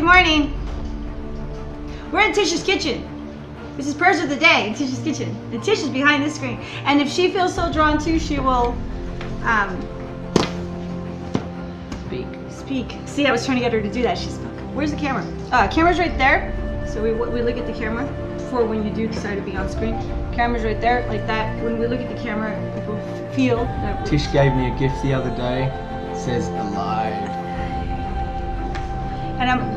good morning. We're in Tish's kitchen. This is Prayers of the Day in Tish's kitchen. And Tish is behind this screen. And if she feels so drawn to, she will speak. See, I was trying to get her to do that. She spoke. Where's the camera? Camera's right there. So we look at the camera for when you do decide to be on screen. Camera's right there, like that. When we look at the camera, people feel that. Tish gave me a gift the other day. It says alive. And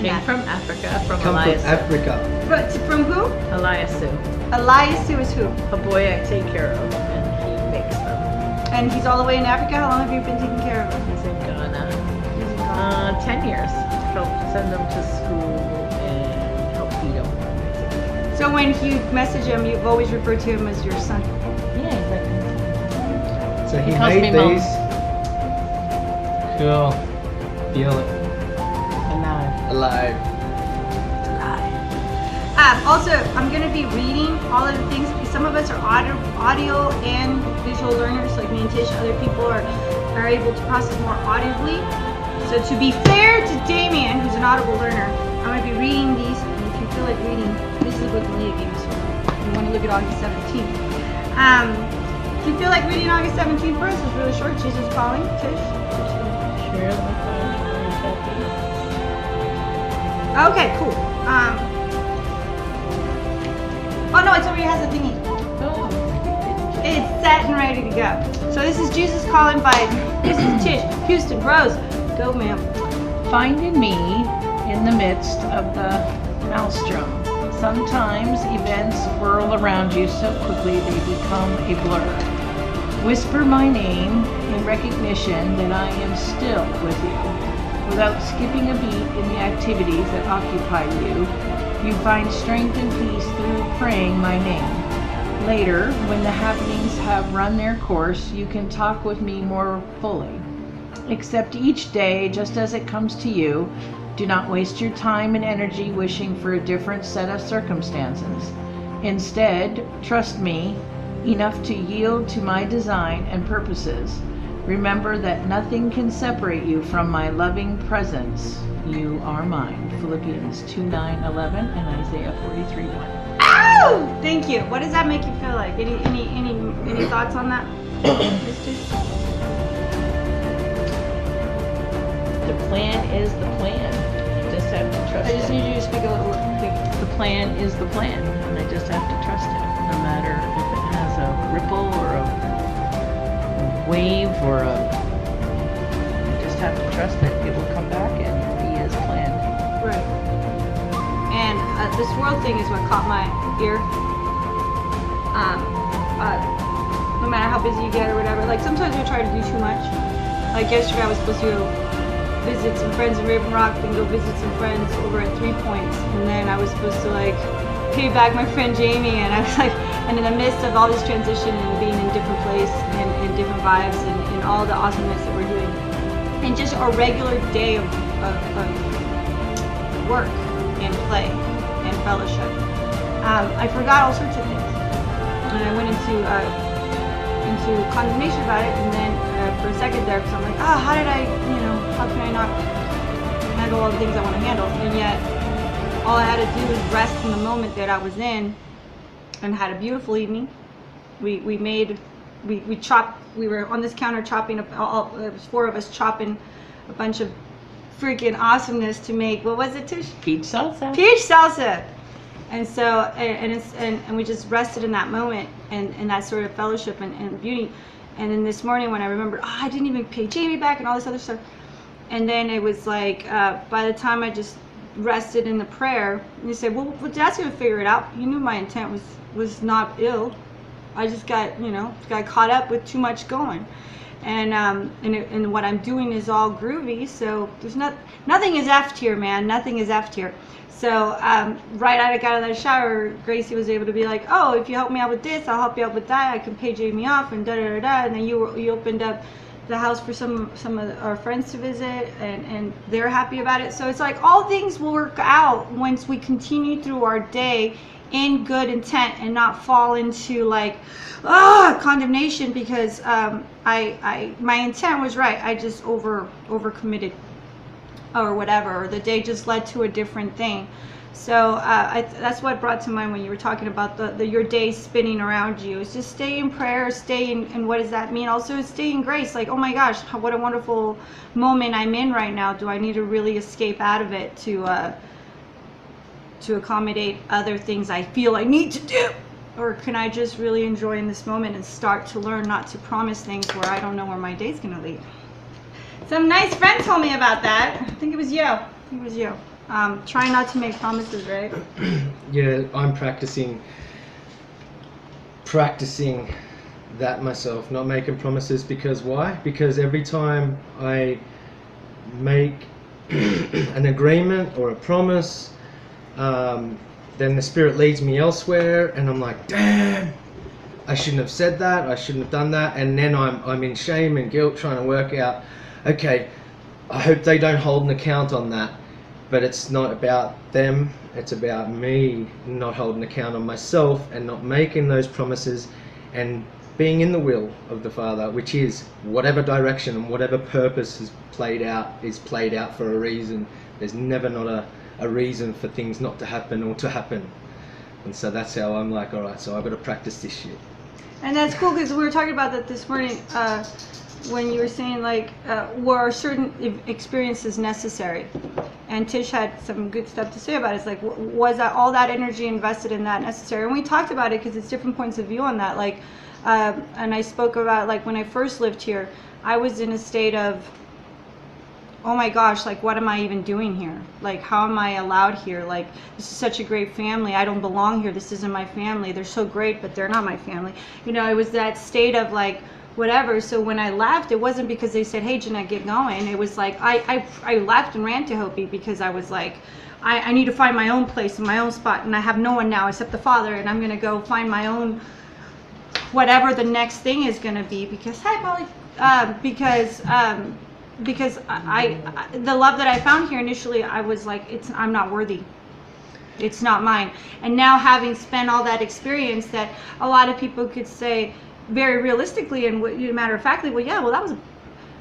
Came from Africa, from Come Elias. from Africa. from who? Eliasu. Eliasu is who? A boy I take care of, and he makes them. And he's all the way in Africa. How long have you been taking care of him? He's in Ghana. 10 years. Help send them to school and help feed them. Basically. So when you message him, you've always referred to him as your son. Yeah, he's like. So he calls made me Mom. these. Cool. Feel it. Alive. Also, I'm going to be reading all of the things. Some of us are audio and visual learners, like me and Tish. Other people are able to process more audibly. So to be fair to Damien, who's an audible learner, I'm going to be reading these. And if you feel like reading, this is the book Malia gave me. So you want to look at August 17th. If you feel like reading August 17th first, it's really short. Jesus Calling. Tish? Sure. Okay, cool. Oh no, it already has a thingy. Oh. It's set and ready to go. So this is Jesus Calling by Mrs. Tish. Houston, Rose, go ma'am. Find in me in the midst of the maelstrom. Sometimes events whirl around you so quickly they become a blur. Whisper my name in recognition that I am still with you. Without skipping a beat in the activities that occupy you, you find strength and peace through praying my name. Later, when the happenings have run their course, you can talk with me more fully. Accept each day just as it comes to you. Do not waste your time and energy wishing for a different set of circumstances. Instead, trust me enough to yield to my design and purposes. Remember that nothing can separate you from my loving presence. You are mine. Philippians 2:9-11 and Isaiah 43:1. Ow! Thank you. What does that make you feel like? Any thoughts on that? The plan is the plan. You just have to trust I just it. need you to speak a little bit. The plan is the plan, and I just have to trust it. No matter if it has a ripple or a wave or I just have to trust that it will come back and be as planned. Right. And this world thing is what caught my ear. No matter how busy you get or whatever, like sometimes we try to do too much. Like yesterday I was supposed to go visit some friends in Raven Rock, then go visit some friends over at 3 Points, and then I was supposed to like pay back my friend Jamie, and I was like, and in the midst of all this transition and being in different place and different vibes and all the awesomeness that we're doing, and just a regular day of work and play and fellowship, I forgot all sorts of things, and I went into condemnation about it, and then for a second there, because I'm like, how did I, how can I not handle all the things I want to handle, and yet all I had to do was rest in the moment that I was in, and had a beautiful evening. We chopped. We were on this counter chopping. It was 4 of us chopping a bunch of freaking awesomeness to make. What was it, Tish? Peach salsa. Peach salsa. And so and we just rested in that moment and that sort of fellowship and beauty. And then this morning when I remembered, I didn't even pay Jamie back and all this other stuff. And then it was like by the time I just rested in the prayer, and he said, well, Dad's gonna figure it out. He knew my intent was not ill. I just got caught up with too much going, and what I'm doing is all groovy. So there's nothing is effed here, man. Nothing is effed here. So right out I got out of that shower, Gracie was able to be like, oh, if you help me out with this, I'll help you out with that. I can pay Jamie off and da da da da. And then you opened up the house for some of our friends to visit, and they're happy about it. So it's like all things will work out once we continue through our day in good intent and not fall into like condemnation because my intent was right. I just over committed. or whatever, or the day just led to a different thing. So that's what brought to mind when you were talking about your day spinning around you. It's just stay in prayer, stay in, and what does that mean? Also, stay in grace. Like, oh my gosh, what a wonderful moment I'm in right now. Do I need to really escape out of it to accommodate other things I feel I need to do? Or can I just really enjoy in this moment and start to learn not to promise things where I don't know where my day's going to lead? Some nice friend told me about that. I think it was you. Try not to make promises, right? Yeah, I'm practicing that myself, not making promises. Because why? Because every time I make an agreement or a promise, then the Spirit leads me elsewhere, and I'm like, damn, I shouldn't have said that, I shouldn't have done that, and then I'm in shame and guilt trying to work out, okay, I hope they don't hold an account on that. But it's not about them, it's about me not holding account on myself and not making those promises and being in the will of the Father, which is whatever direction and whatever purpose is played out for a reason. There's never not a reason for things not to happen or to happen. And so that's how I'm like, all right, so I've got to practice this shit. And that's cool, because we were talking about that this morning when you were saying, like, were certain experiences necessary? And Tish had some good stuff to say about it. It's like, was that all that energy invested in that necessary? And we talked about it because it's different points of view on that. Like, and I spoke about, like, when I first lived here, I was in a state of, oh my gosh, like, what am I even doing here? Like, how am I allowed here? Like, this is such a great family. I don't belong here. This isn't my family. They're so great, but they're not my family. You know, it was that state of, like, whatever. So when I left, it wasn't because they said, hey, Jeanette, get going. It was like, I left and ran to Hopi because I was like, I need to find my own place and my own spot, and I have no one now except the Father, and I'm going to go find my own, whatever the next thing is going to be, because, hi, Polly, because the love that I found here initially, I was like, I'm not worthy. It's not mine. And now, having spent all that experience, that a lot of people could say very realistically and matter of factly, well, yeah, well, that was a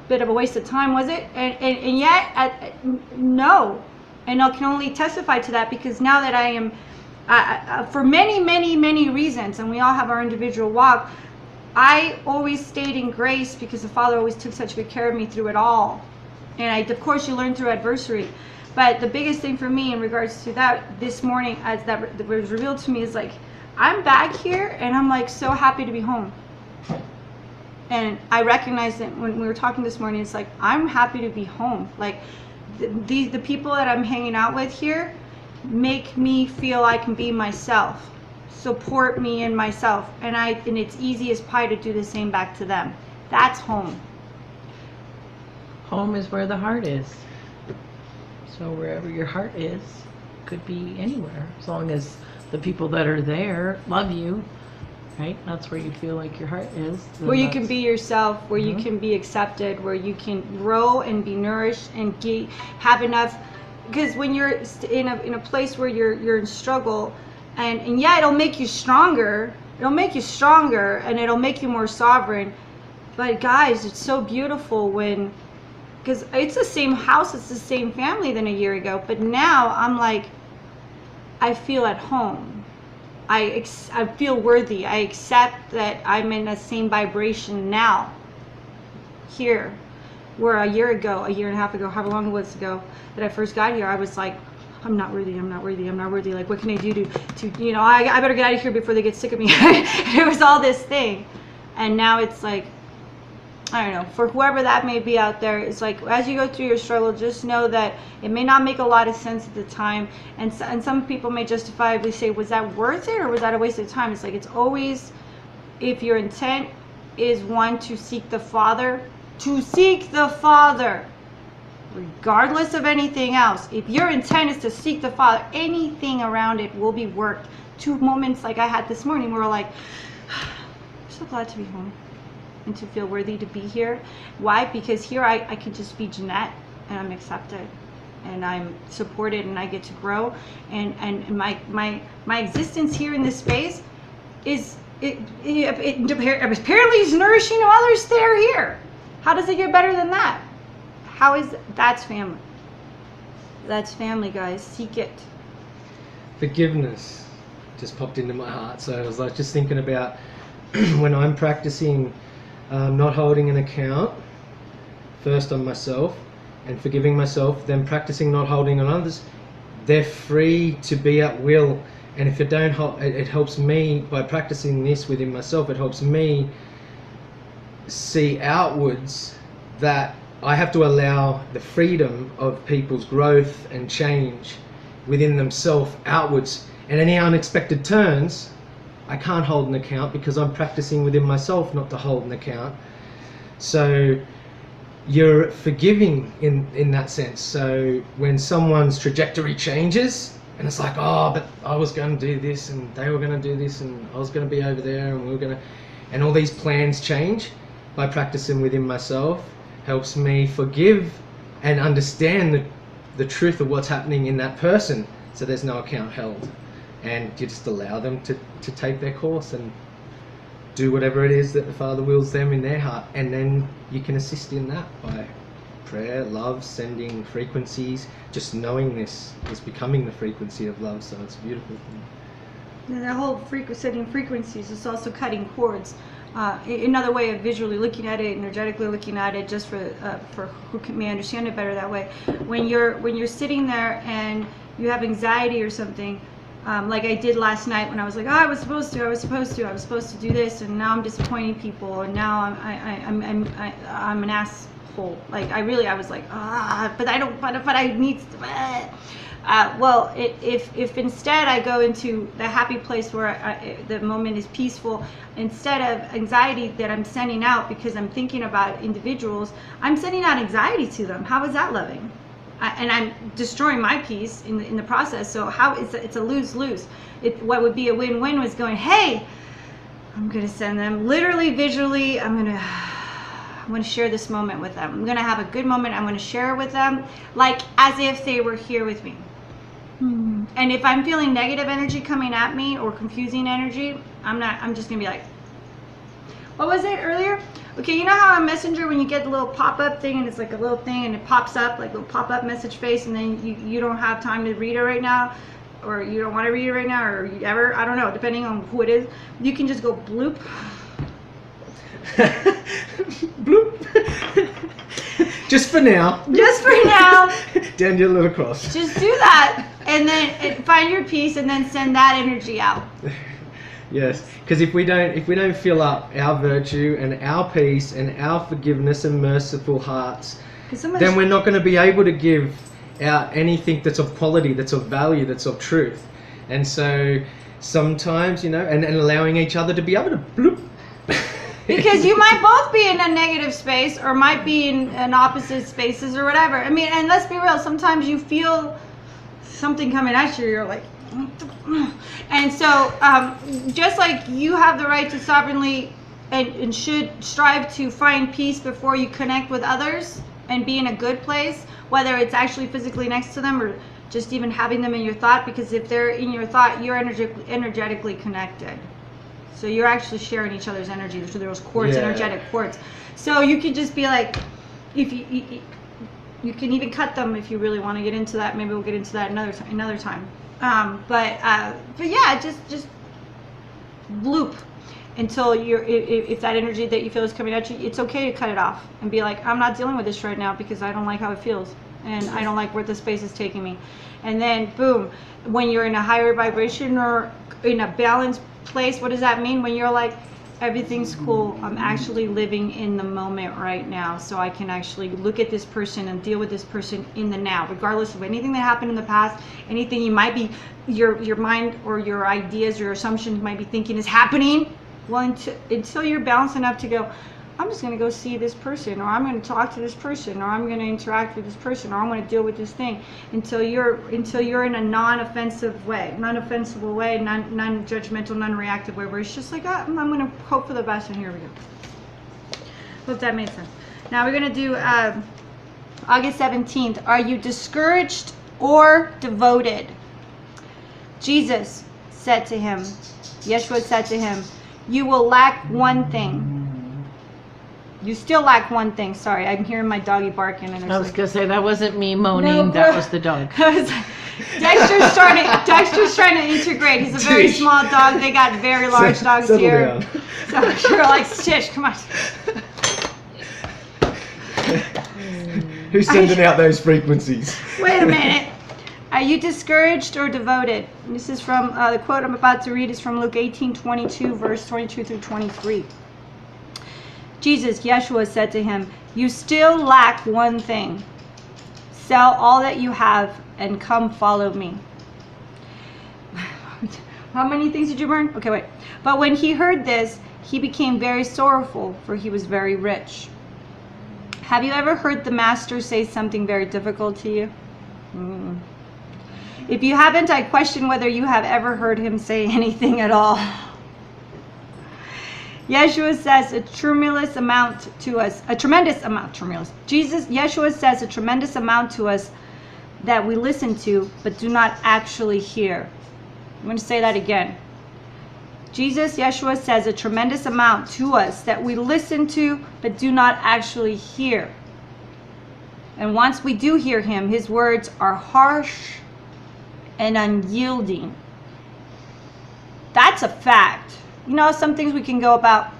bit of a waste of time, was it? And yet, no. And I can only testify to that, because now that I am, for many, many, many reasons, and we all have our individual walk, I always stayed in grace because the Father always took such good care of me through it all. And of course, you learn through adversity. But the biggest thing for me in regards to that this morning, as that was revealed to me, is like, I'm back here and I'm like so happy to be home. And I recognized that when we were talking this morning, it's like, I'm happy to be home. Like, the people that I'm hanging out with here make me feel I can be myself, support me in myself, and it's easy as pie to do the same back to them. That's home. Home is where the heart is. So wherever your heart is, could be anywhere, as long as the people that are there love you, right? That's where you feel like your heart is. Where you can be yourself, where you can be accepted, where you can grow and be nourished and have enough. Because when you're in a place where you're in struggle, and yeah, it'll make you stronger. It'll make you stronger, and it'll make you more sovereign. But guys, it's so beautiful when, because it's the same house, it's the same family than a year ago. But now I'm like, I feel at home. I feel worthy. I accept that I'm in the same vibration now, here, where a year ago, a year and a half ago, however long it was ago that I first got here, I was like, I'm not worthy, I'm not worthy, I'm not worthy. Like, what can I do to you know, I better get out of here before they get sick of me. It was all this thing. And now it's like, I don't know, for whoever that may be out there, it's like, as you go through your struggle, just know that it may not make a lot of sense at the time. And some people may justifiably say, was that worth it, or was that a waste of time? It's like, it's always, if your intent is one to seek the Father, regardless of anything else. If your intent is to seek the Father, anything around it will be worked. 2 moments like I had this morning where we're like, I'm so glad to be home and to feel worthy to be here. Why? Because here I can just be Jeanette, and I'm accepted, and I'm supported, and I get to grow, and my existence here in this space is apparently is nourishing others that are here. How does it get better than that? That's family. That's family, guys. Seek it. Forgiveness just popped into my heart. So I was like just thinking about when I'm practicing not holding an account first on myself and forgiving myself, then practicing not holding on others. They're free to be at will, and if you don't hold, it helps me by practicing this within myself. It helps me see outwards that I have to allow the freedom of people's growth and change within themselves outwards, and any unexpected turns I can't hold an account because I'm practicing within myself not to hold an account. So you're forgiving in that sense. So when someone's trajectory changes and it's like, oh, but I was going to do this and they were going to do this and I was going to be over there and we were going to, and all these plans change, by practicing within myself helps me forgive and understand the truth of what's happening in that person, so there's no account held, and you just allow them to take their course and do whatever it is that the Father wills them in their heart, and then you can assist in that by prayer, love, sending frequencies. Just knowing this is becoming the frequency of love, so it's a beautiful thing. And that whole setting frequencies is also cutting cords. Another way of visually looking at it, energetically looking at it, just for who may understand it better that way. When you're sitting there and you have anxiety or something, like I did last night when I was like, oh, I was supposed to do this, and now I'm disappointing people, and now I'm an asshole. Like I was like, but I need to. Well, if instead I go into the happy place where the moment is peaceful, instead of anxiety that I'm sending out because I'm thinking about individuals, I'm sending out anxiety to them. How is that loving? And I'm destroying my peace in the process. So it's a lose-lose. What would be a win-win was going, hey, I'm going to send them literally, visually, I'm going to share this moment with them. I'm going to have a good moment. I'm going to share it with them like as if they were here with me. And if I'm feeling negative energy coming at me or confusing energy, I'm just gonna be like, what was it earlier? Okay, you know how on Messenger when you get the little pop-up thing and it's like a little thing and it pops up like a little pop-up message face, and then you don't have time to read it right now, or you don't want to read it right now, or you ever, I don't know, depending on who it is, you can just go bloop. Bloop. Just for now. Just for now. Down your little cross. Just do that, and then find your peace, and then send that energy out. Yes, because if we don't fill up our virtue and our peace and our forgiveness and merciful hearts, then we're not going to be able to give out anything that's of quality, that's of value, that's of truth. And so sometimes, and allowing each other to be able to bloop. Because you might both be in a negative space or might be in opposite spaces or whatever. I mean, and let's be real, sometimes you feel something coming at you, you're like, and so just like you have the right to sovereignly and should strive to find peace before you connect with others and be in a good place, whether it's actually physically next to them or just even having them in your thought, because if they're in your thought, you're energetically connected. So you're actually sharing each other's energy through those cords, energetic cords. So you can just be like, if you can even cut them if you really want to get into that. Maybe we'll get into that another time. But yeah, just loop until if that energy that you feel is coming at you, it's okay to cut it off and be like, I'm not dealing with this right now because I don't like how it feels and I don't like where the space is taking me. And then boom, when you're in a higher vibration or in a balanced place, what does that mean? When you're like, everything's cool, I'm actually living in the moment right now, so I can actually look at this person and deal with this person in the now, regardless of anything that happened in the past, anything you might be, your mind or your ideas, your assumptions might be thinking is happening. Well, until you're balanced enough to go, I'm just going to go see this person, or I'm going to talk to this person, or I'm going to interact with this person, or I'm going to deal with this thing, until you're in a non-offensive way, non-offensible way, non-judgmental, non-reactive way, where it's just like, I'm going to hope for the best, and here we go. Hope that made sense. Now we're going to do August 17th. Are you discouraged or devoted? Jesus said to him, Yeshua said to him, you will lack one thing. You still lack one thing. Sorry, I'm hearing my doggy barking. And I was gonna say that wasn't me moaning. No, that bro. was the dog. Dexter's trying to integrate. He's a very Tish. small dog. They got very large dogs Settle here. down. So you're like, Tish, come on. Who's sending out those frequencies? Wait a minute. Are you discouraged or devoted? And this is from the quote I'm about to read is from Luke 18:22, verse 22 through 23. Jesus, Yeshua, said to him, "You still lack one thing. Sell all that you have and come follow me." How many things did you burn? Okay, wait. But when he heard this, he became very sorrowful, for he was very rich. Have you ever heard the master say something very difficult to you? If you haven't, I question whether you have ever heard him say anything at all. Yeshua says a tremendous amount to us. Yeshua says a tremendous amount to us that we listen to, but do not actually hear. I'm going to say that again. Yeshua says a tremendous amount to us that we listen to, but do not actually hear. And once we do hear him, his words are harsh and unyielding. That's a fact. You know, some things we can go about,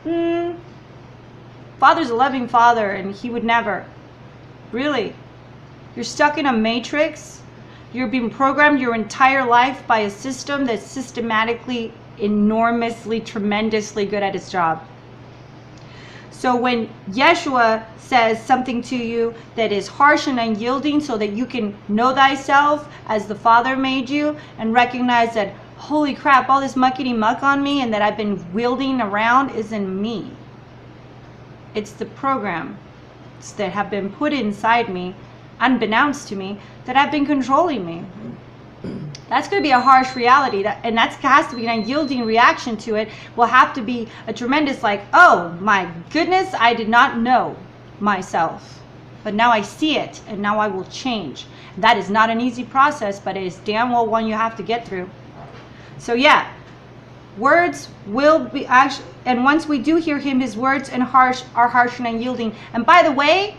Father's a loving father and he would never. Really? You're stuck in a matrix. You're being programmed your entire life by a system that's systematically, enormously, tremendously good at its job. So when Yeshua says something to you that is harsh and unyielding so that you can know thyself as the Father made you and recognize that, holy crap, all this muckety muck on me and that I've been wielding around isn't me. It's the programs that have been put inside me, unbeknownst to me, that have been controlling me. That's going to be a harsh reality, and that has to be an unyielding reaction to it. Will have to be a tremendous like, oh my goodness, I did not know myself, but now I see it, and now I will change. That is not an easy process, but it is damn well one you have to get through. So yeah, words will be actually, and once we do hear him, his words are harsh and unyielding. And by the way,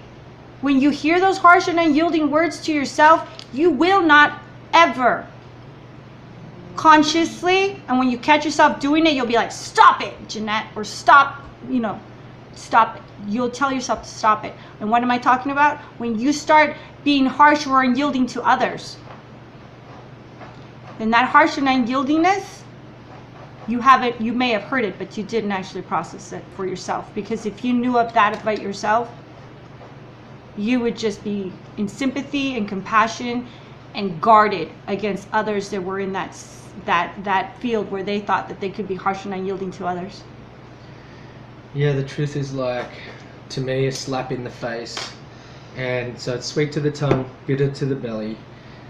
when you hear those harsh and unyielding words to yourself, you will not ever consciously, and when you catch yourself doing it, you'll be like, stop it, Jeanette, or stop, stop it. You'll tell yourself to stop it. And what am I talking about? When you start being harsh or unyielding to others, then that harsh and unyieldingness, you may have heard it, but you didn't actually process it for yourself. Because if you knew of that about yourself, you would just be in sympathy and compassion and guarded against others that were in that field where they thought that they could be harsh and unyielding to others. Yeah, the truth is like, to me, a slap in the face. And so it's sweet to the tongue, bitter to the belly.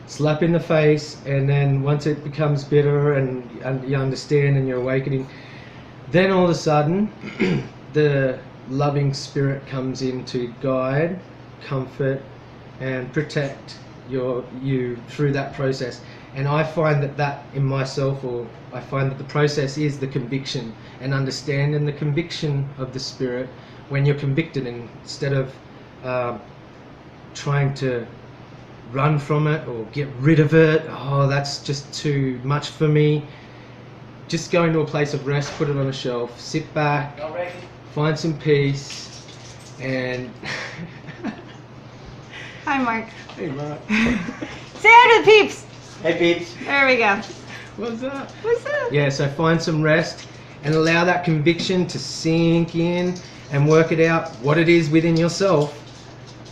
Slap in the face, and then once it becomes bitter and you understand and you're awakening, then all of a sudden the loving spirit comes in to guide, comfort, and protect you through that process. And I find that in myself, or I find that the process is the conviction and understanding the conviction of the spirit when you're convicted, instead of trying to run from it or get rid of it. Oh, that's just too much for me. Just go into a place of rest, put it on a shelf, sit back, find some peace, and Hi, Mark. hey, Mark. Say hi to the peeps. Hey peeps. There we go. What's up? What's up? Yeah, so find some rest and allow that conviction to sink in and work it out what it is within yourself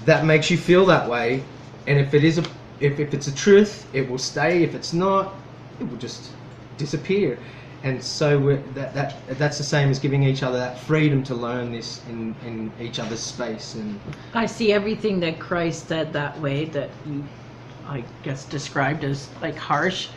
that makes you feel that way. And if it's a truth, it will stay. If it's not, it will just disappear. And so that's the same as giving each other that freedom to learn this in each other's space. And I see everything that Christ said that way, that you, I guess, described as like harsh,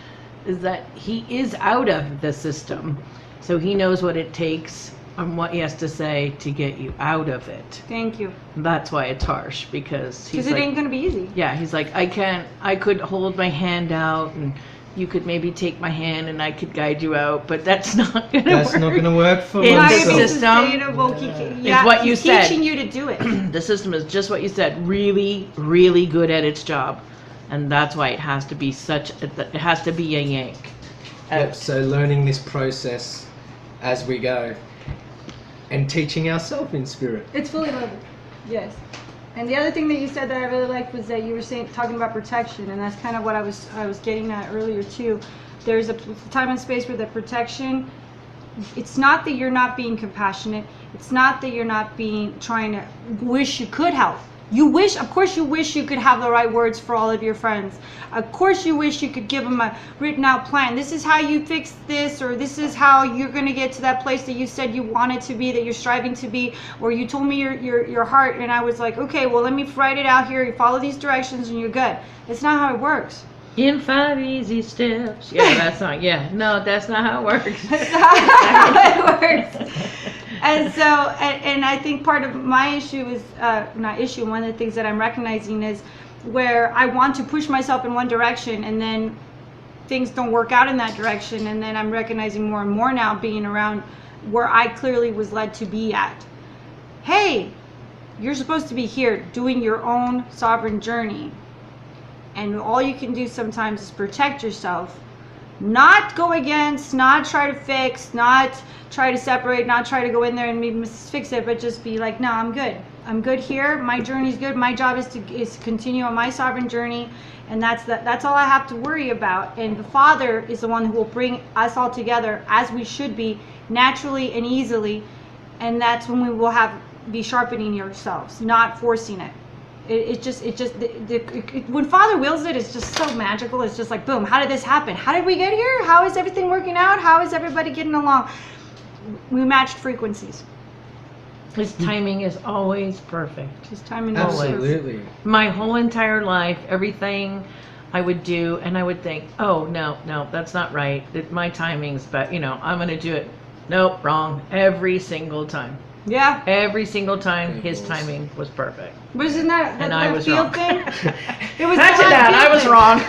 is that he is out of the system. So he knows what it takes and what he has to say to get you out of it. Thank you. That's why it's harsh, because he's Because it like, ain't gonna be easy. yeah, he's like, I could hold my hand out and you could maybe take my hand and I could guide you out, but that's not gonna That's work. not going to work for It's Not the gonna be myself. system. sustainable. It's what you he's said. teaching you to do it. The system is just what you said, really, really good at its job, and that's why it has to be it has to be a yank. Yep, so learning this process as we go and teaching ourselves in spirit. It's fully loaded. Yes. And the other thing that you said that I really liked was that you were talking about protection, and that's kind of what I was getting at earlier too. There's a time and space where the protection, it's not that you're not being compassionate. It's not that you're not trying to wish you could help. Of course you wish you could have the right words for all of your friends. Of course you wish you could give them a written out plan. This is how you fix this, or this is how you're going to get to that place that you said you wanted to be, that you're striving to be, or you told me your heart, and I was like, okay, well, let me write it out here. You follow these directions and you're good. It's not how it works. In 5 easy steps. Yeah, that's not. Yeah, no, that's not how it works. That's not how it works. And so, and I think part of my issue is, one of the things that I'm recognizing is where I want to push myself in one direction and then things don't work out in that direction. And then I'm recognizing more and more now being around where I clearly was led to be at. Hey, you're supposed to be here doing your own sovereign journey. And all you can do sometimes is protect yourself. Not go against, not try to fix, not try to separate, not try to go in there and maybe fix it, but just be like, no, I'm good. I'm good here. My journey's good. My job is to continue on my sovereign journey, and that's all I have to worry about. And the Father is the one who will bring us all together as we should be, naturally and easily, and that's when we will be sharpening yourselves, not forcing it. When Father wills it, it's just so magical. It's just like, boom, how did this happen? How did we get here? How is everything working out? How is everybody getting along? We matched frequencies. His timing is always perfect. His timing Absolutely. My whole entire life, everything I would do, and I would think, oh, no, that's not right. My timing's, but, I'm going to do it. Nope, wrong. Every single time. Yeah. Every single time, his timing was perfect. Wasn't that And I was field wrong. thing? It was That's it, Dad. I was wrong.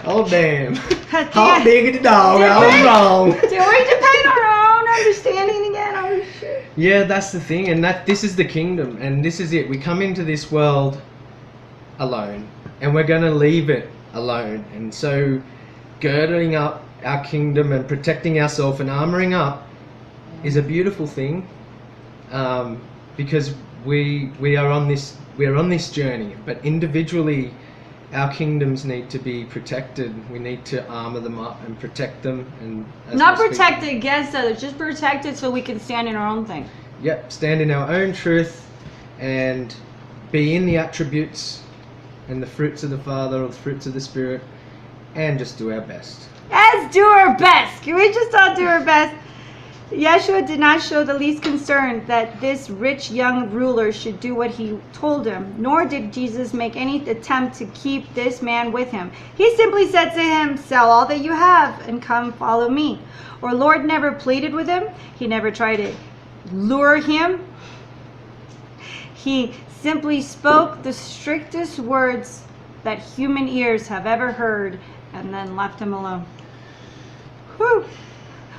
Oh, damn. Yeah. How big is the dog? I was wrong. Do we depend on our own understanding again? Oh, shit. Yeah, that's the thing, and this is the kingdom, and this is it. We come into this world alone, and we're going to leave it alone. And so, girding up our kingdom and protecting ourselves and armoring up is a beautiful thing, because we are on this journey, but individually our kingdoms need to be protected. We need to armor them up and protect them, and Not protected against others, just protected so we can stand in our own thing. Yep, stand in our own truth and be in the attributes and the fruits of the Father or the fruits of the Spirit, and just do our best. Let's do our best. Can we just all do our best? Yeshua did not show the least concern that this rich young ruler should do what he told him, nor did Jesus make any attempt to keep this man with him. He simply said to him, sell all that you have and come follow me. Our Lord never pleaded with him. He never tried to lure him. He simply spoke the strictest words that human ears have ever heard and then left him alone. Whew.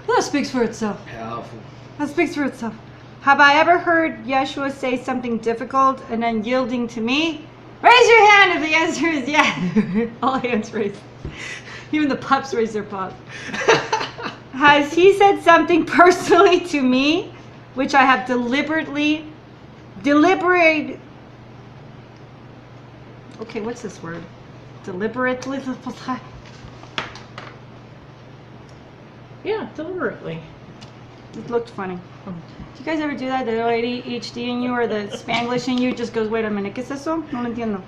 That speaks for itself. Powerful. That speaks for itself. Have I ever heard Yeshua say something difficult and then yielding to me? Raise your hand if the answer is yes. All hands raised. Even the pups raise their paws. Has he said something personally to me, which I have deliberated? Okay, what's this word? Deliberately. Yeah, deliberately. It looked funny. Do you guys ever do that? The ADHD in you or the Spanglish in you just goes, wait a minute, ¿qué es eso? No lo entiendo.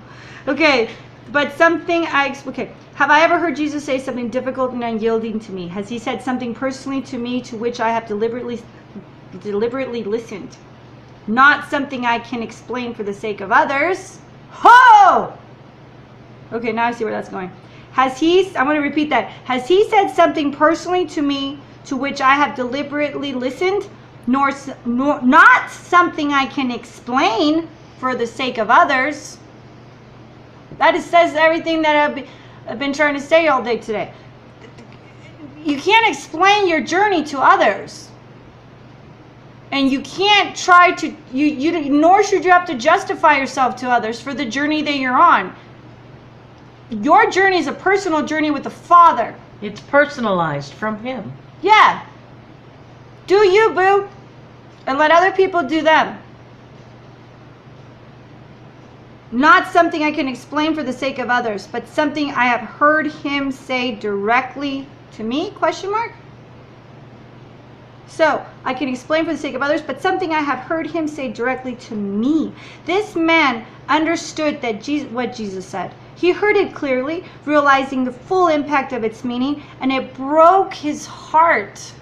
Okay, but something okay. Have I ever heard Jesus say something difficult and unyielding to me? Has he said something personally to me to which I have deliberately listened? Not something I can explain for the sake of others. Ho! Okay, now I see where that's going. I'm going to repeat that. Has he said something personally to me to which I have deliberately listened, nor not something I can explain for the sake of others? That says everything that I've been trying to say all day today. You can't explain your journey to others. And you can't try to, nor should you have to justify yourself to others for the journey that you're on. Your journey is a personal journey with the Father. It's personalized from him. Yeah. Do you, boo. And let other people do them. Not something I can explain for the sake of others, but something I have heard him say directly to me, question mark? So, I can explain for the sake of others, but something I have heard him say directly to me. This man understood that what Jesus said. He heard it clearly, realizing the full impact of its meaning, and it broke his heart.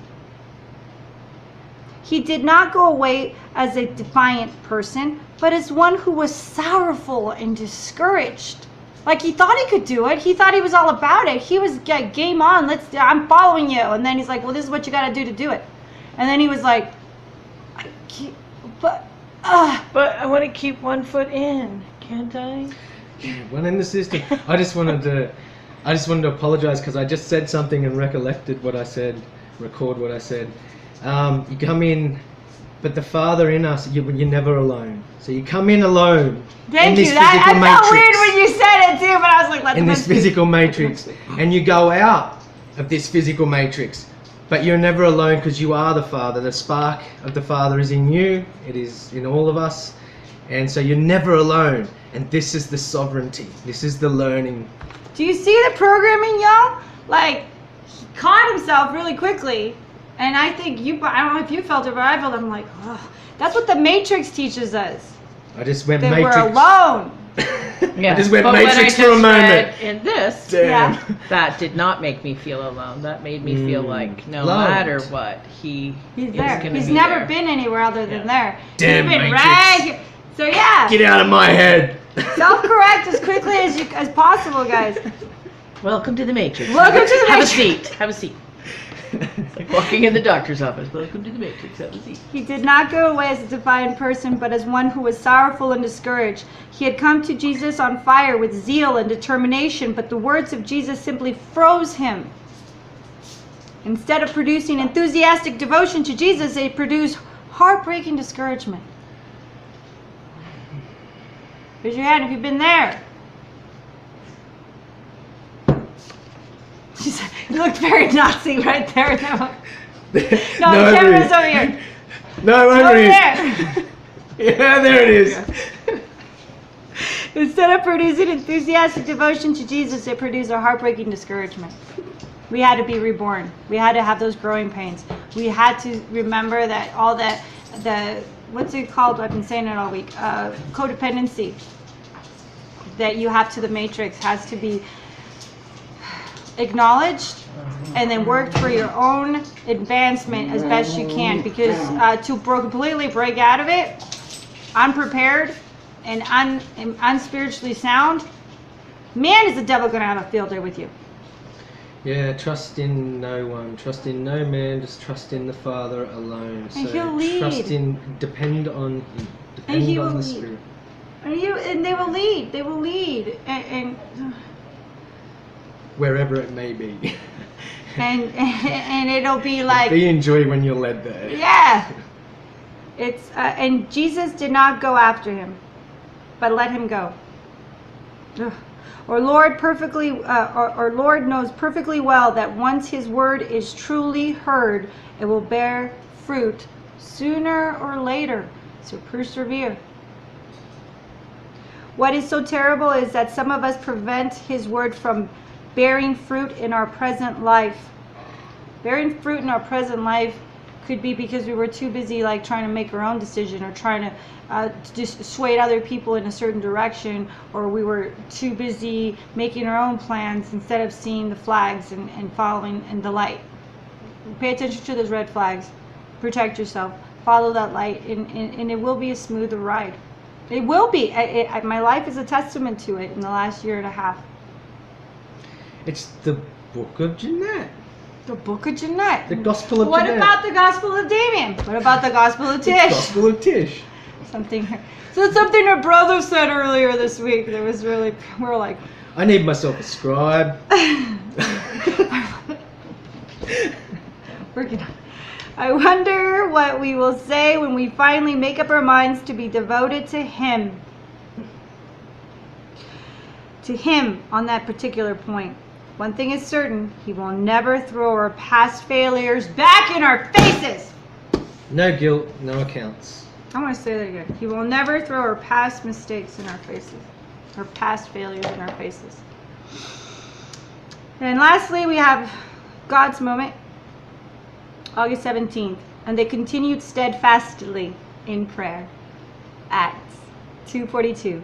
He did not go away as a defiant person, but as one who was sorrowful and discouraged. Like, he thought he could do it. He thought he was all about it. He was game on. I'm following you. And then he's like, well, this is what you got to do to do it. And then he was like, I can't, but I want to keep one foot in, can't I? One in the system. I just wanted to apologize because I just said something and recollected what I said, record what I said. You come in, but the Father in us, you're never alone. So you come in alone. Thank in you. this I physical felt matrix, weird when you said it too, but I was like, in this physical matrix, and you go out of this physical matrix. But you're never alone because you are the Father. The spark of the Father is in you. It is in all of us. And so you're never alone. And this is the sovereignty. This is the learning. Do you see the programming, y'all? Like, he caught himself really quickly. And I think I don't know if you felt it, but I felt it. I'm like, oh, that's what the Matrix teaches us. I just went That Matrix. we're alone. Yeah. I just went but Matrix when I for a just moment. read in this, Damn. Yeah. that did not make me feel alone. That made me feel like no Loved. matter what, he's there. gonna He's be never there. been anywhere other than there. Damn He's been Matrix. So yeah, Get out of my head. self-correct as quickly as possible, guys. Welcome to the Matrix. Welcome to the Have Matrix. a seat. Have a seat. It's like walking in the doctor's office. Welcome to the Matrix. Have a seat. He did not go away as a defiant person, but as one who was sorrowful and discouraged. He had come to Jesus on fire with zeal and determination, but the words of Jesus simply froze him. Instead of producing enthusiastic devotion to Jesus, they produced heartbreaking discouragement. Raise your hand if you've been there. You looked very Nazi right there. No, the camera's over here. No, over Over here. there. Yeah, there it is. Instead of producing enthusiastic devotion to Jesus, it produced a heartbreaking discouragement. We had to be reborn. We had to have those growing pains. We had to remember that all the what's it called? I've been saying it all week. Codependency that you have to the Matrix has to be acknowledged and then worked for your own advancement as best you can, because to completely break out of it unprepared and unspiritually sound, man, is the devil going to have a field day with you. Yeah, trust in no one, trust in no man, just trust in the Father alone. And So he'll lead. depend on he will the lead. Spirit. And they will lead. They will lead. And Wherever it may be. and it'll be like, Be in joy when you're led there. yeah. It's and Jesus did not go after him, but let him go. Ugh. Our Lord Lord knows perfectly well that once His word is truly heard, it will bear fruit sooner or later. So persevere. What is so terrible is that some of us prevent His word from bearing fruit in our present life. Bearing fruit in our present life could be because we were too busy like trying to make our own decision, or trying to just sway other people in a certain direction, or we were too busy making our own plans instead of seeing the flags and following in the light. Pay attention to those red flags. Protect yourself. Follow that light, and it will be a smoother ride. It will be. My life is a testament to it in the last year and a half. It's the book of Jeanette. The book of Jeanette. The Gospel of What Jeanette. about the Gospel of Damien? What about the Gospel of The Tish? Gospel of Tish. Something her brother said earlier this week that was really, we're like, I need myself a scribe. Working on. I wonder what we will say when we finally make up our minds to be devoted to Him. To Him on that particular point. One thing is certain, He will never throw our past failures back in our faces. No guilt, no accounts. I want to say that again. He will never throw our past mistakes in our faces. Our past failures in our faces. And lastly, we have God's moment. August 17th. And they continued steadfastly in prayer. Acts 2:42.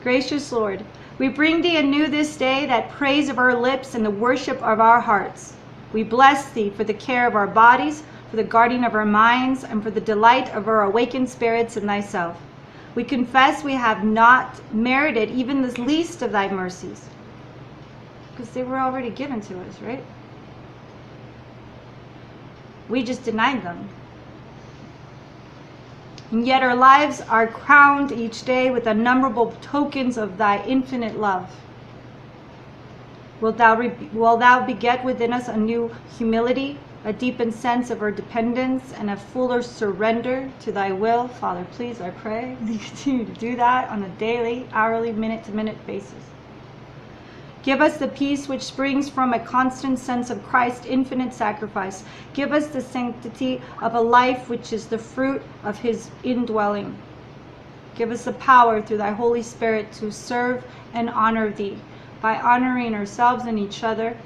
Gracious Lord, we bring thee anew this day that praise of our lips and the worship of our hearts. We bless thee for the care of our bodies, for the guarding of our minds, and for the delight of our awakened spirits in thyself. We confess we have not merited even the least of thy mercies, because they were already given to us, right? We just denied them. And yet our lives are crowned each day with innumerable tokens of thy infinite love. Wilt thou beget within us a new humility, a deepened sense of our dependence, and a fuller surrender to thy will? Father, please, I pray, you continue to do that on a daily, hourly, minute-to-minute basis. Give us the peace which springs from a constant sense of Christ's infinite sacrifice. Give us the sanctity of a life which is the fruit of his indwelling. Give us the power through thy Holy Spirit to serve and honor thee by honoring ourselves and each other.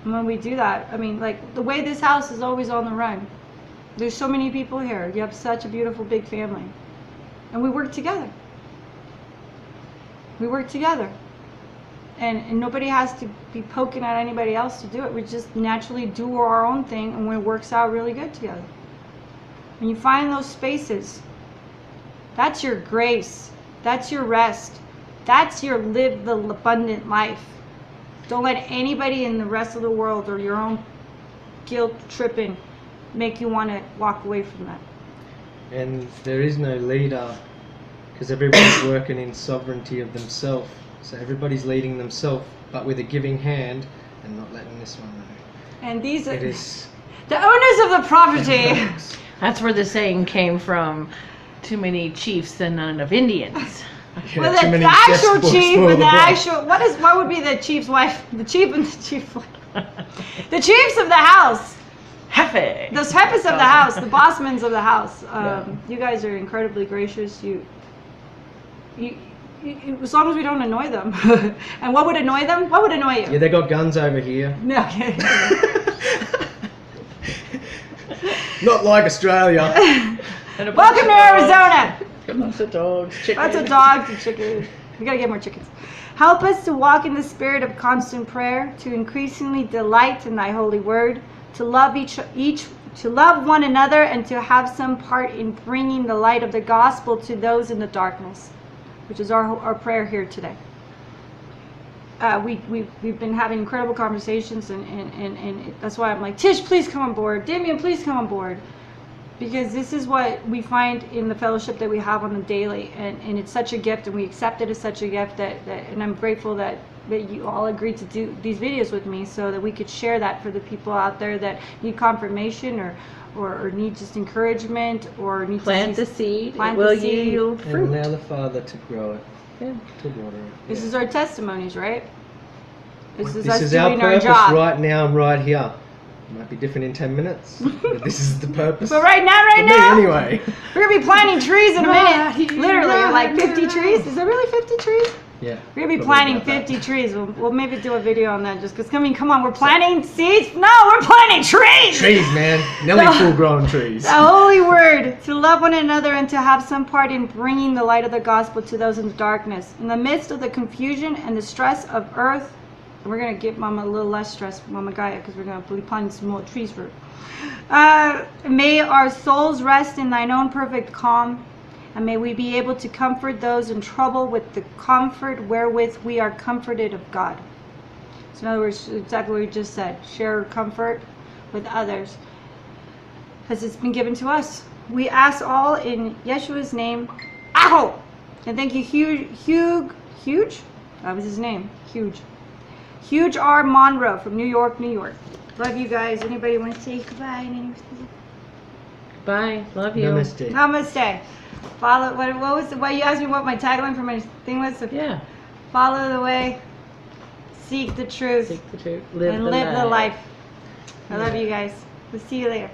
And when we do that, I mean, like the way this house is always on the run. There's so many people here. You have such a beautiful big family. And we work together. We work together. And nobody has to be poking at anybody else to do it. We just naturally do our own thing, and it works out really good together. When you find those spaces, that's your grace. That's your rest. That's your live the abundant life. Don't let anybody in the rest of the world or your own guilt tripping make you want to walk away from that. And there is no leader, because everyone's working in sovereignty of themselves. So everybody's leading themselves, but with a giving hand and not letting this one know. And these are It is the owners of the property. That's where the saying came from, too many chiefs and none of Indians. Yeah, Well, too many the actual chessboards chief for and the boss. actual what would be the chief's wife? The chief and the chief wife. The chiefs of the house. Hefe. The jefes of the house, the bossmans of the house. Yeah. You guys are incredibly gracious. You, as long as we don't annoy them. And what would annoy them? What would annoy you? Yeah, they got guns over here. No, okay. Not like Australia. Welcome to Arizona. Lots of dogs, chickens. Lots of dogs and chickens. We gotta get more chickens. Help us to walk in the spirit of constant prayer, to increasingly delight in thy holy word, to love to love one another, and to have some part in bringing the light of the gospel to those in the darkness, which is our prayer here today. We've been having incredible conversations, and that's why I'm like, Tish, please come on board. Damien, please come on board. Because this is what we find in the fellowship that we have on the daily, and it's such a gift, and we accept it as such a gift that and I'm grateful that you all agreed to do these videos with me so that we could share that for the people out there that need confirmation or need just encouragement or need Plant to the seed, plant it will the seed. yield And fruit. allow the Father to grow it, Yeah. to water it. This Yeah. is our testimonies, right? This is This us is our doing our purpose job. right now and right here. Might be different in 10 minutes, but this is the purpose. But right now, For me, anyway. we're gonna be planting trees in a Right minute. here, Literally, right like 50 now. trees. Is there really 50 trees? Yeah. We're gonna be probably planting about that. 50 trees. We'll maybe do a video on that just because, I mean, come on, we're planting seeds? No, we're planting trees! Trees, man. Nearly No. full-grown trees. The holy word, to love one another and to have some part in bringing the light of the gospel to those in the darkness. In the midst of the confusion and the stress of earth, and we're going to give Mama a little less stress, Mama Gaia, because we're going to be planting some more trees for her. May our souls rest in thine own perfect calm, and may we be able to comfort those in trouble with the comfort wherewith we are comforted of God. So in other words, exactly what we just said. Share comfort with others, because it's been given to us. We ask all in Yeshua's name. Ow! And thank you, huge That was his name. Huge. Huge R. Monroe from New York, New York. Love you guys. Anybody want to say goodbye? Bye. Love you. Namaste. Namaste. Follow. What was the? What you asked me? What my tagline for my thing was? Yeah. Follow the way. Seek the truth. Seek the truth. Live and the live life. the life. I love you guys. We'll see you later.